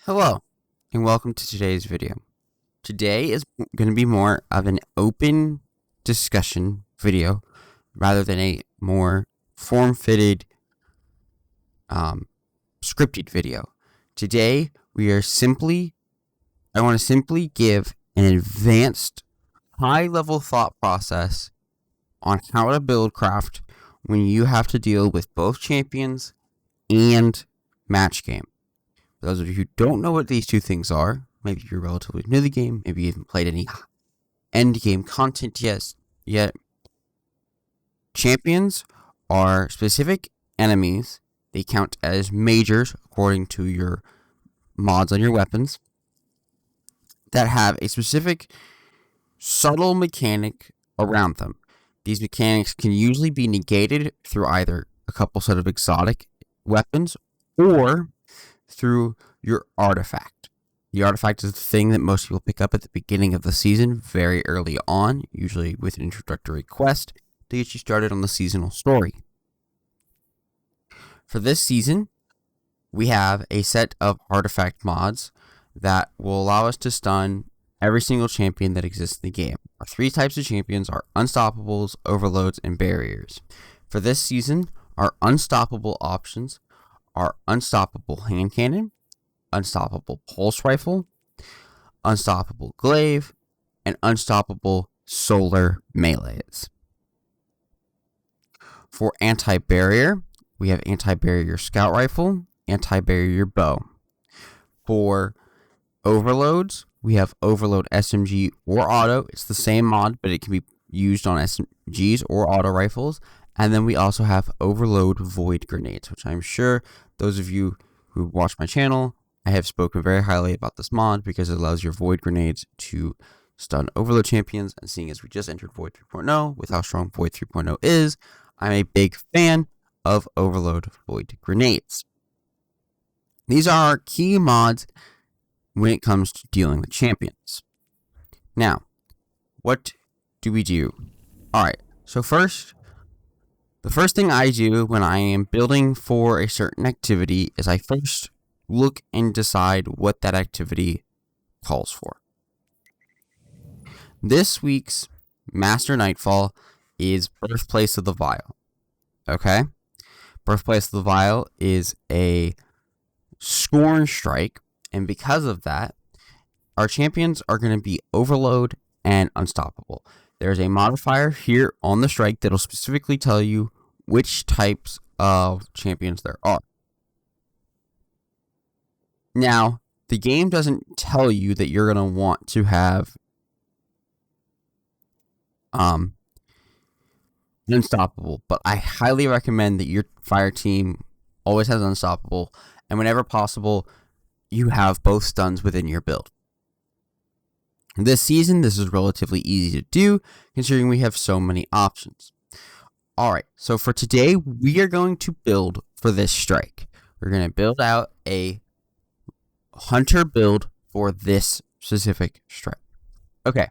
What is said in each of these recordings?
Hello, and welcome to today's video. Today is going to be more of an open discussion video rather than a more form-fitted, scripted video. Today, I want to simply give an advanced, high-level thought process on how to build craft when you have to deal with both champions and match game. For those of you who don't know what these two things are, maybe you're relatively new to the game, maybe you haven't played any end game content yet. Champions are specific enemies. They count as majors according to your mods on your weapons that have a specific subtle mechanic around them. These mechanics can usually be negated through either a couple set of exotic weapons or through your artifact. The artifact is the thing that most people pick up at the beginning of the season, very early on, usually with an introductory quest to get you started on the seasonal story. For this season, we have a set of artifact mods that will allow us to stun every single champion that exists in the game. Our three types of champions are Unstoppables, Overloads, and Barriers. For this season, our unstoppable options are Unstoppable Hand Cannon, Unstoppable Pulse Rifle, Unstoppable Glaive, and Unstoppable Solar Melees. For Anti-Barrier, we have Anti-Barrier Scout Rifle, Anti-Barrier Bow. For Overloads, we have Overload SMG or Auto. It's the same mod, but it can be used on SMGs or Auto Rifles. And then we also have Overload Void Grenades, which I'm sure those of you who watch my channel, I have spoken very highly about this mod because it allows your Void Grenades to stun Overload champions. And seeing as we just entered Void 3.0, with how strong Void 3.0 is, I'm a big fan of Overload Void Grenades. These are our key mods when it comes to dealing with champions. Now, what do we do? Alright, so the first thing I do when I am building for a certain activity is I first look and decide what that activity calls for. This week's Master Nightfall is Birthplace of the Vile. Okay? Birthplace of the Vile is a Scorn Strike, and because of that, our champions are going to be Overload and Unstoppable. There's a modifier here on the strike that'll specifically tell you which types of champions there are. Now, the game doesn't tell you that you're going to want to have Unstoppable, but I highly recommend that your fire team always has Unstoppable, and whenever possible, you have both stuns within your build. This season, this is relatively easy to do, considering we have so many options. Alright, so for today, we are going to build for this strike. We're going to build out a hunter build for this specific strike. Okay,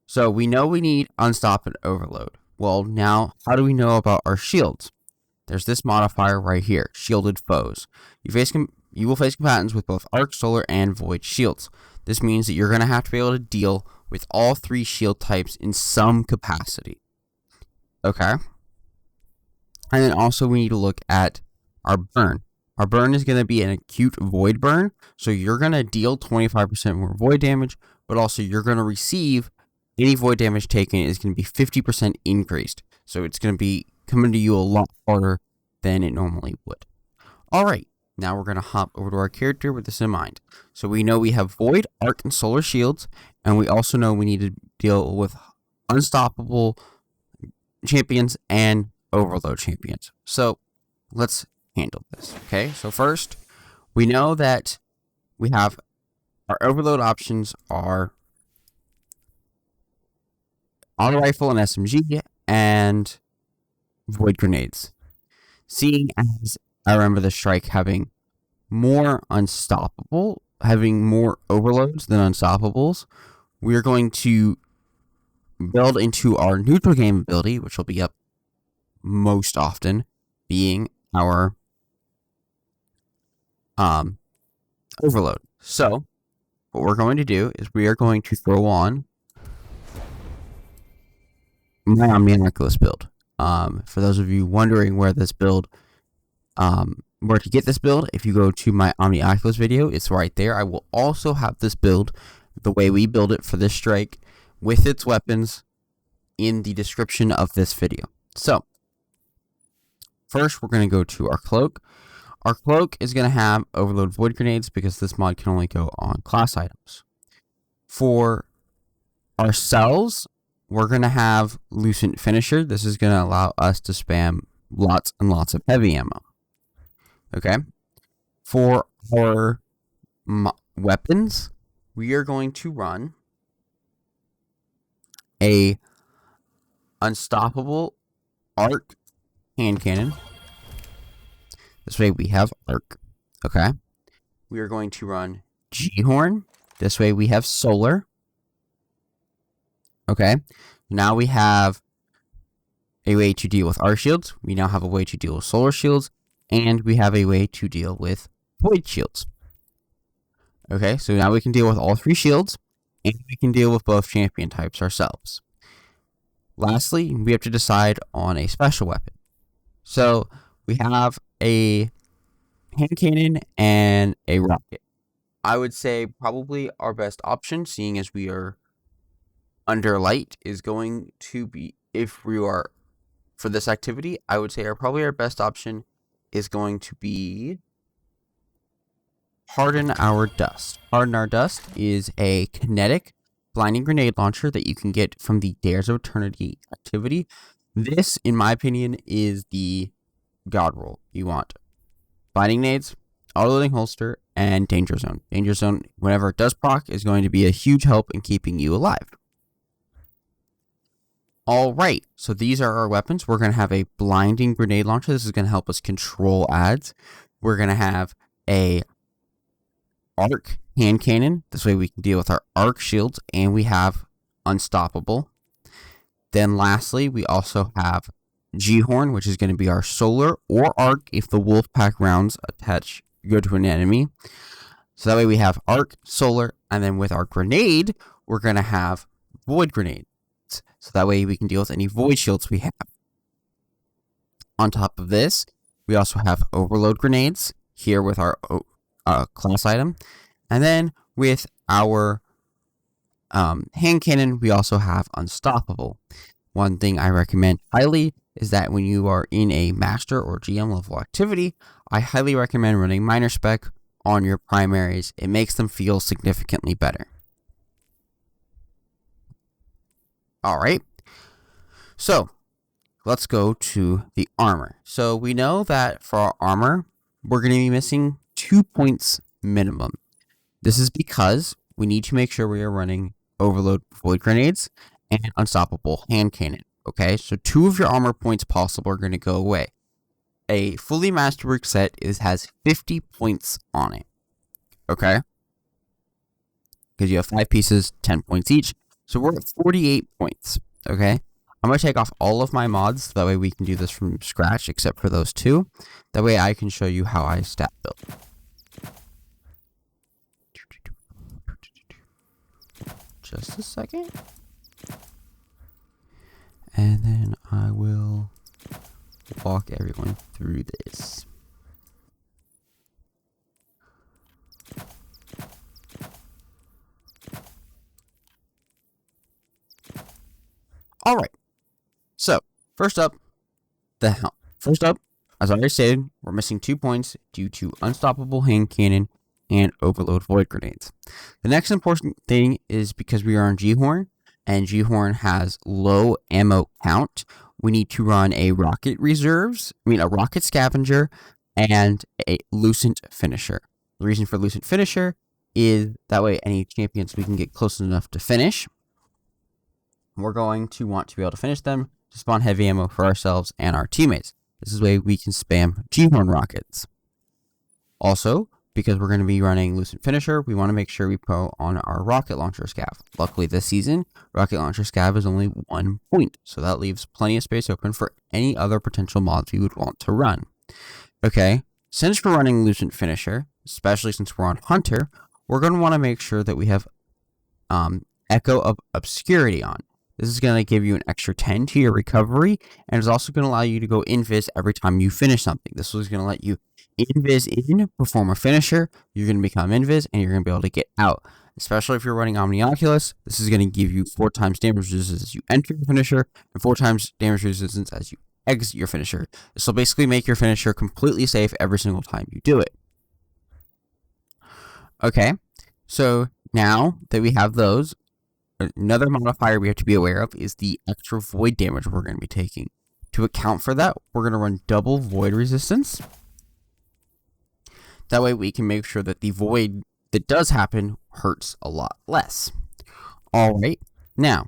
so we know we need Unstop and Overload. Well, now, how do we know about our shields? There's this modifier right here, Shielded Foes. You will face combatants with both Arc, Solar, and Void shields. This means that you're going to have to be able to deal with all three shield types in some capacity. Okay? And then also we need to look at our burn. Our burn is going to be an acute void burn, so you're going to deal 25% more void damage, but also you're going to receive any void damage taken is going to be 50% increased. So it's going to be coming to you a lot harder than it normally would. Alright, now we're going to hop over to our character with this in mind. So we know we have Void, Arc, and Solar shields, and we also know we need to deal with Unstoppable champions and Overload champions. So let's handle this. Okay, so first, we know that we have our Overload options are Auto Rifle and SMG and Void Grenades. Seeing as I remember the strike having more Unstoppable, having more Overloads than Unstoppables, we are going to build into our neutral game ability, which will be up most often, being our Overload. So what we're going to do is we are going to throw on my Omni-Oculus build. For those of you wondering where this build, where to get this build, if you go to my Omni-Oculus video, it's right there. I will also have this build, the way we build it for this strike, with its weapons in the description of this video. So, first we're going to go to our cloak. Our cloak is going to have overload void grenades because this mod can only go on class items. For ourselves, we're going to have Lucent Finisher. This is going to allow us to spam lots and lots of heavy ammo. Okay. For our weapons, we are going to run a Unstoppable Arc hand cannon. This way we have Arc. Okay. We are going to run G-Horn. This way we have Solar. Okay. Now we have a way to deal with Arc shields. We now have a way to deal with Solar shields. And we have a way to deal with Void shields. Okay, so now we can deal with all 3 shields. And we can deal with both champion types ourselves. Lastly, we have to decide on a special weapon. So we have a hand cannon and a rocket. I would say probably our best option, seeing as we are under light, is going to be, if we are for this activity, I would say probably our best option is going to be Harden Our Dust. Harden Our Dust is a kinetic blinding grenade launcher that you can get from the Dares of Eternity activity. This, in my opinion, is the god roll. You want blinding nades, auto-loading holster, and Danger Zone. Danger Zone, whenever it does proc, is going to be a huge help in keeping you alive. Alright, so these are our weapons. We're going to have a blinding grenade launcher. This is going to help us control ads. We're going to have a arc hand cannon. This way we can deal with our arc shields, and we have Unstoppable. Then lastly, we also have G-Horn, which is going to be our solar or arc if the wolf pack rounds go to an enemy. So that way we have arc, solar, and then with our grenade, we're going to have void grenade. So that way we can deal with any void shields we have. On top of this, we also have overload grenades here with our class item. And then with our hand cannon, we also have Unstoppable. One thing I recommend highly is that when you are in a master or GM level activity, I highly recommend running minor spec on your primaries. It makes them feel significantly better. Alright, so let's go to the armor. So we know that for our armor, we're going to be missing 2 points minimum. This is because we need to make sure we are running overload void grenades and Unstoppable hand cannon. Okay, so 2 of your armor points possible are going to go away. A fully masterwork set has 50 points on it. Okay, because you have 5 pieces, 10 points each. So we're at 48 points, okay? I'm going to take off all of my mods, so that way we can do this from scratch, except for those 2. That way I can show you how I stat build. Just a second. And then I will walk everyone through this. Alright, so first up, the helm. First up, as I already stated, we're missing 2 points due to Unstoppable hand cannon and overload void grenades. The next important thing is because we are on G-Horn, and G-Horn has low ammo count, we need to run a rocket scavenger, and a Lucent Finisher. The reason for Lucent Finisher is that way any champions we can get close enough to finish, we're going to want to be able to finish them to spawn heavy ammo for ourselves and our teammates. This is the way we can spam G-Horn rockets. Also, because we're going to be running Lucent Finisher, we want to make sure we put on our rocket launcher scav. Luckily this season, rocket launcher scav is only 1 point, so that leaves plenty of space open for any other potential mods we would want to run. Okay, since we're running Lucent Finisher, especially since we're on Hunter, we're going to want to make sure that we have Echo of Obscurity on. This is going to give you an extra 10 to your recovery, and it's also going to allow you to go invis every time you finish something. This is going to let you invis in, perform a finisher, you're going to become invis, and you're going to be able to get out. Especially if you're running Omnioculus, this is going to give you 4 times damage resistance as you enter your finisher, and 4 times damage resistance as you exit your finisher. This will basically make your finisher completely safe every single time you do it. Okay, so now that we have those, another modifier we have to be aware of is the extra void damage we're going to be taking. To account for that, we're going to run double void resistance. That way we can make sure that the void that does happen hurts a lot less. Alright, now,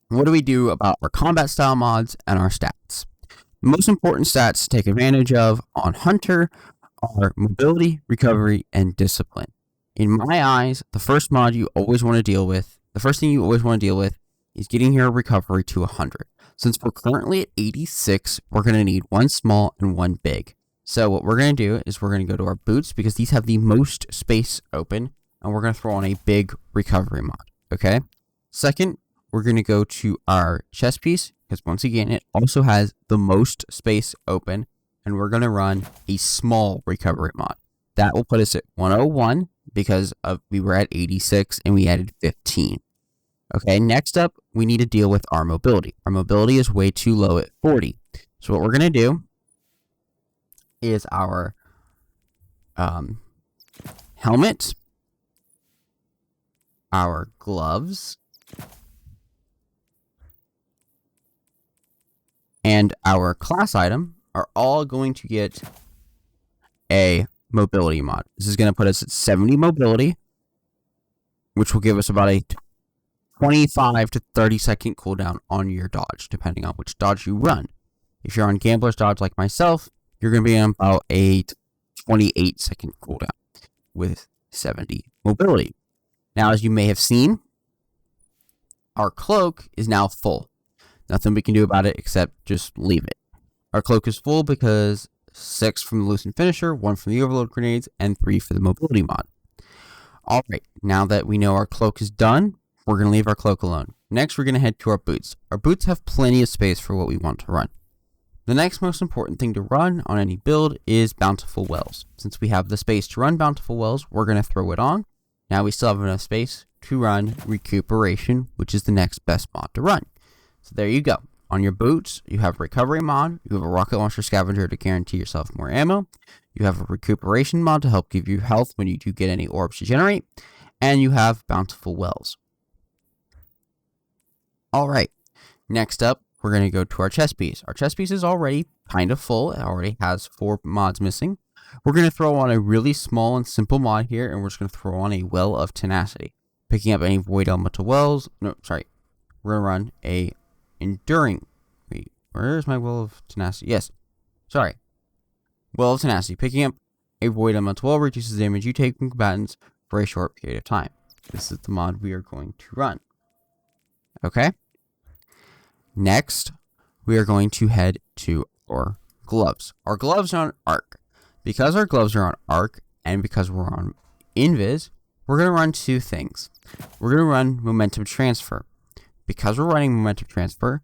what do we do about our combat style mods and our stats? The most important stats to take advantage of on Hunter are mobility, recovery, and discipline. In my eyes, the first thing you always want to deal with is getting your recovery to 100. Since we're currently at 86, we're going to need 1 small and 1 big. So what we're going to do is we're going to go to our boots because these have the most space open, and we're going to throw on a big recovery mod, okay? Second, we're going to go to our chest piece because once again, it also has the most space open, and we're going to run a small recovery mod. That will put us at 101 because we were at 86 and we added 15. Okay, next up, we need to deal with our mobility. Our mobility is way too low at 40. So what we're going to do is our helmet, our gloves, and our class item are all going to get a mobility mod. This is going to put us at 70 mobility, which will give us about a 25 to 30 second cooldown on your dodge, depending on which dodge you run. If you're on Gambler's Dodge like myself, you're going to be on about a 28 second cooldown with 70 mobility. Now, as you may have seen, our cloak is now full. Nothing we can do about it except just leave it. Our cloak is full because 6 from the Loosen Finisher, 1 from the Overload Grenades, and 3 for the mobility mod. Alright, now that we know our cloak is done, we're going to leave our cloak alone. Next, we're going to head to our boots. Our boots have plenty of space for what we want to run. The next most important thing to run on any build is Bountiful Wells. Since we have the space to run Bountiful Wells, we're going to throw it on. Now we still have enough space to run Recuperation, which is the next best mod to run. So there you go. On your boots, you have Recovery mod, you have a Rocket Launcher Scavenger to guarantee yourself more ammo, you have a Recuperation mod to help give you health when you do get any orbs to generate, and you have Bountiful Wells. Alright, next up, we're going to go to our chest piece. Our chest piece is already kind of full, it already has 4 mods missing. We're going to throw on a really small and simple mod here, and we're just going to throw on a Well of Tenacity. Picking up any Void Elemental Wells, we're going to run a Enduring. Wait, where is my Well of Tenacity? Yes. Sorry. Well of Tenacity. Picking up a Void Elemental Well reduces the damage you take from combatants for a short period of time. This is the mod we are going to run. Okay? Next, we are going to head to our gloves. Our gloves are on arc. Because our gloves are on arc, and because we're on invis, we're going to run 2 things. We're going to run momentum transfer. Because we're running momentum transfer,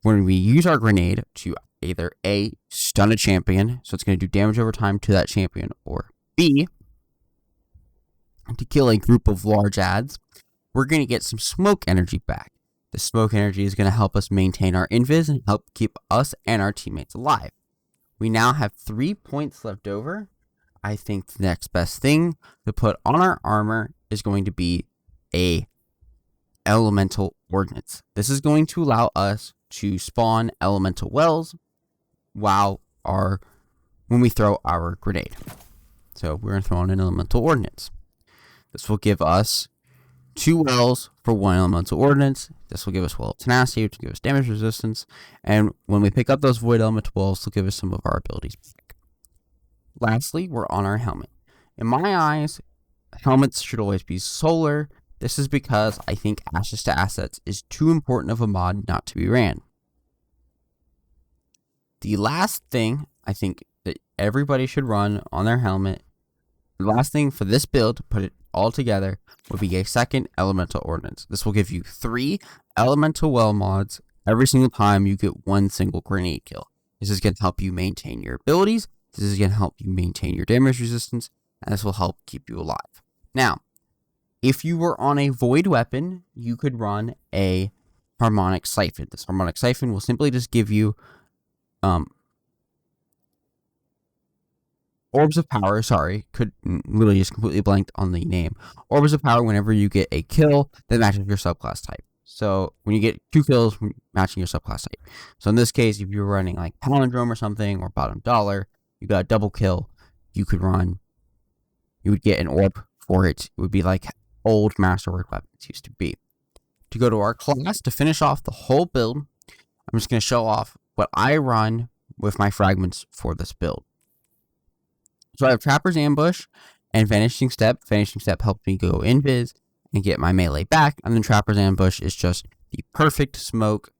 when we use our grenade to either A, stun a champion, so it's going to do damage over time to that champion, or B, to kill a group of large adds, we're going to get some smoke energy back. The smoke energy is going to help us maintain our invis and help keep us and our teammates alive. We now have 3 points left over. I think the next best thing to put on our armor is going to be a Elemental Ordnance. This is going to allow us to spawn elemental wells when we throw our grenade. So we're going to throw on an Elemental Ordnance. This will give us 2 wells for 1 Elemental Ordnance. This will give us Well of Tenacity, which will give us damage resistance. And when we pick up those Void Elemental Wells, it'll give us some of our abilities back. Lastly, we're on our helmet. In my eyes, helmets should always be solar. This is because I think Ashes to Assets is too important of a mod not to be ran. The last thing I think that everybody should run on their helmet. The last thing for this build, to put it all together, would be a second elemental ordnance. This will give you 3 elemental well mods every single time you get 1 single grenade kill. This is going to help you maintain your abilities. This is going to help you maintain your damage resistance, and this will help keep you alive. Now, if you were on a void weapon, you could run a harmonic siphon. This harmonic siphon will simply just give you orbs of power. Literally just completely blanked on the name. Orbs of power whenever you get a kill that matches your subclass type. So when you get 2 kills matching your subclass type. So in this case, if you're running like Palindrome or something, or Bottom Dollar, you got a double kill, you would get an orb for it. It would be like old Masterwork weapons used to be. To go to our class, to finish off the whole build, I'm just going to show off what I run with my fragments for this build. So I have Trapper's Ambush and Vanishing Step. Vanishing Step helps me go invis and get my melee back, and then Trapper's Ambush is just the perfect smoke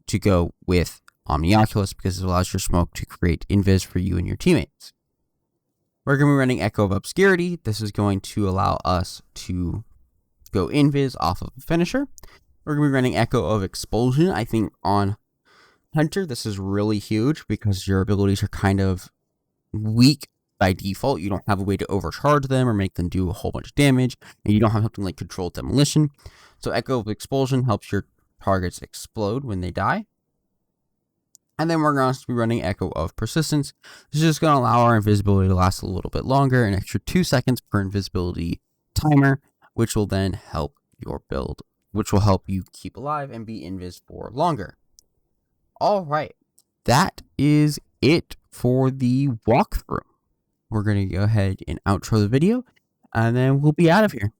to go with Omnioculus because it allows your smoke to create invis for you and your teammates. We're going to be running Echo of Obscurity. This is going to allow us to go invis off of a finisher. We're going to be running Echo of Expulsion. I think on Hunter, this is really huge because your abilities are kind of weak by default. You don't have a way to overcharge them or make them do a whole bunch of damage, and you don't have something like Controlled Demolition. So Echo of Expulsion helps your targets explode when they die. And then we're going to be running Echo of Persistence. This is just going to allow our invisibility to last a little bit longer, an extra 2 seconds per invisibility timer, which will then help your build, which will help you keep alive and be invis for longer. All right, that is it for the walkthrough. We're going to go ahead and outro the video, and then we'll be out of here.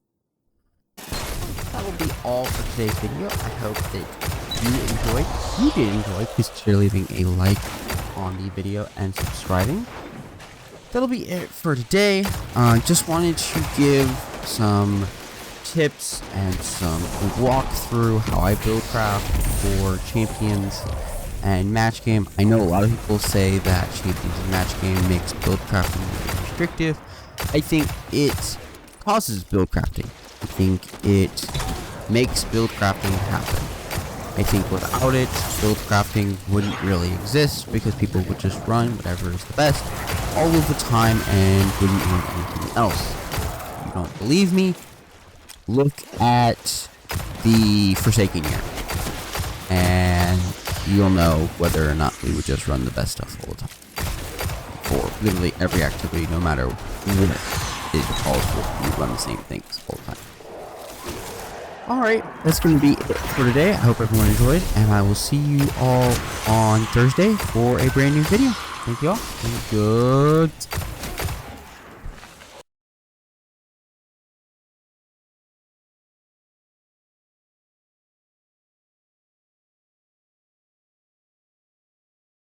That will be all for today's video. I hope that you enjoyed. If you did enjoy, please consider leaving a like on the video and subscribing. That'll be it for today. Just wanted to give some tips and some walkthrough how I build craft for champions and match game. I know a lot of people say that champions and match game makes build crafting really restrictive. I think it causes build crafting. I think it makes build crafting happen. I think without it, build crafting wouldn't really exist because people would just run whatever is the best all of the time and wouldn't run anything else. If you don't believe me, look at the Forsaken year, and you'll know whether or not we would just run the best stuff all the time. For literally every activity, no matter what it calls for, we run the same things all the time. Alright, that's going to be it for today. I hope everyone enjoyed, and I will see you all on Thursday for a brand new video. Thank you all, and good